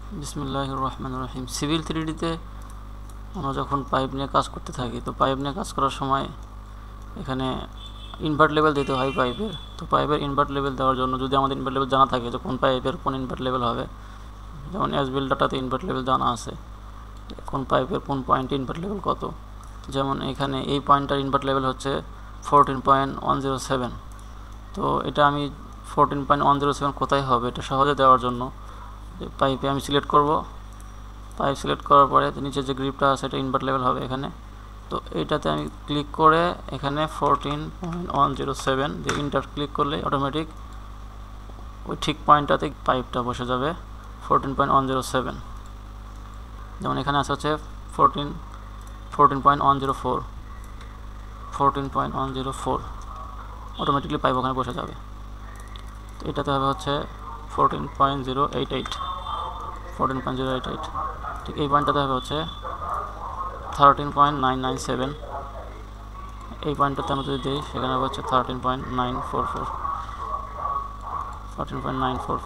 বিসমিল্লাহির রহমানির রহিম। সিভিল 3Dতে আমরা যখন পাইপ নিয়ে কাজ করতে থাকি, তো পাইপ নিয়ে কাজ করার সময় এখানে ইনভার্ট লেভেল দিতে হয় পাইপের। তো পাইপের ইনভার্ট লেভেল দেওয়ার জন্য যদি আমাদের ইনভার্ট লেভেল জানা থাকে যে কোন পাইপের কোন ইনভার্ট লেভেল হবে, যেমন এসবিএল ডাটাতে ইনভার্ট লেভেল জানা আছে কোন পাইপের কোন পয়েন্টে ইনভার্ট লেভেল কত। যেমন এখানে এই পয়েন্টটার ইনভার্ট লেভেল হচ্ছে 14.107। তো এটা আমি 14.107 কোথায় হবে এটা সহজে দেওয়ার জন্য পাইপে আমি সিলেক্ট করব। পাইপ সিলেক্ট করার পরে নিচে যে গ্রিপটা আছে এটা ইনভার্ট লেভেল হবে এখানে। তো এইটাতে আমি ক্লিক করে এখানে 14.107 দিয়ে ইন্টার ক্লিক করলে অটোমেটিক ওই ঠিক পয়েন্টটাতে পাইপটা বসে যাবে 14.107। যেমন এখানে আছে হচ্ছে 14.104 অটোমেটিকলি পাইপ ওখানে বসে যাবে। তো এটাতে হবে হচ্ছে 14.088 ঠিক এই পয়েন্টটাতে হবে হচ্ছে 13.997। এই পয়েন্টটাতে আমরা যদি দিই সেখানে হবে হচ্ছে 13.944